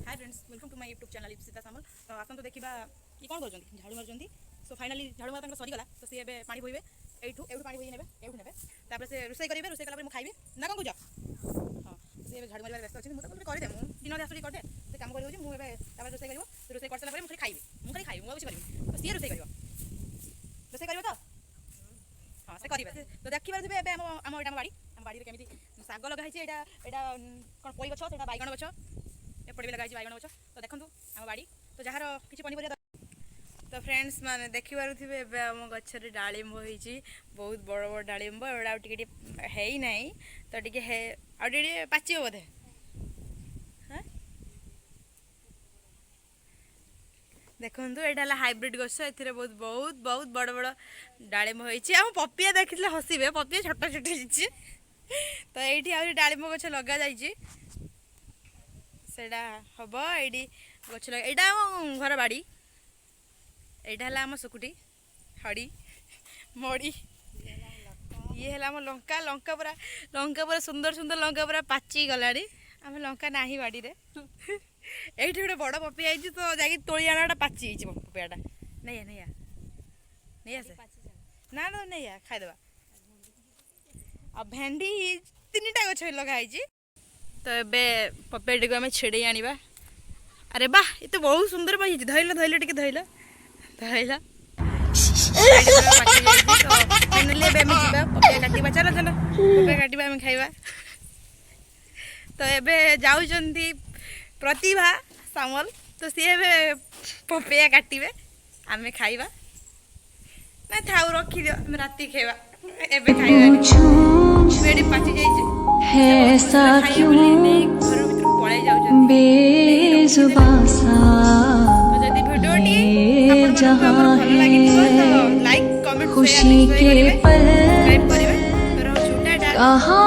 Hi friends welcome to my YouTube channel Ipsita Samal. तो आसतु देखा ये कौन कर झाड़ू मार्च। सो फाइनाली झाड़ू मार सरीगला तो सी ए पानी बोइबे एठू पानी बोई ने से रोसे करेंगे रोसे कला खाइबे ना कौन कह हाँ सी झाड़ू मारे व्यस्त अच्छे मुझे करदे दिन आसुरी करदे से कम कर मुझे रोसे कर रोसे कर सारा मुझे खाइबे मुझे खाइबे मुझे करी तो सी रोसे कर रोसे कर तो हाँ से करेंगे तो देखिए आम बाड़ी बाड़ी केमी शाग लगाई यहाँ कौन पई गछ से बैगण गछ एपटे भी लगाई बैगण गछ तो देखो आम बाड़ी तो जार किसी पनीपरिया तो फ्रेंड्स माने देखिपे आम गचर डालिंब होती बहुत बड़ बड़ डालिंब एटा है ना तो टे पाचिब बोधे देखु यहाँ हाइब्रिड गछ ए बहुत बहुत बहुत बड़ बड़ डालिंब होती आम पपिया देखिले हसबे पपिया छोट छोट हो तो ये आ डालिंब गछ लग जाइए हम ये गछ यहाँ घर बाड़ी यहाँ आम सुकुटी हड़ी मड़ी ये है आम लंका लंका पूरा सुंदर सुंदर लंका पूरा पाची गला आम लंका ना बाड़ी रे ये गोटे बड़ पपिया तो जा तोली आना पाची पपियाटा नहीं नहीं नहीं आसे ना ना नहीं खाईदे आ भेंडी 3टा गछ लगाई तो ये पपियाटी को आम छेड़े आनिबा। अरे वाह ये तो बहुत सुंदर पाई धइल धइल टिके धइल धइल पपिया काटिबा चलो चलो पपिया काटिबा आम खाइबा। तो एबे जाउचंती प्रतिभा सामल तो सी पपिया काटिबे आम खाइबा ना थाउ रखी दियो आम राति खाइबा एबे खाइबा बेडी पाची जाइए ऐसा क्यों बेजुबां सा ये जहां है खुशी के पल कहाँ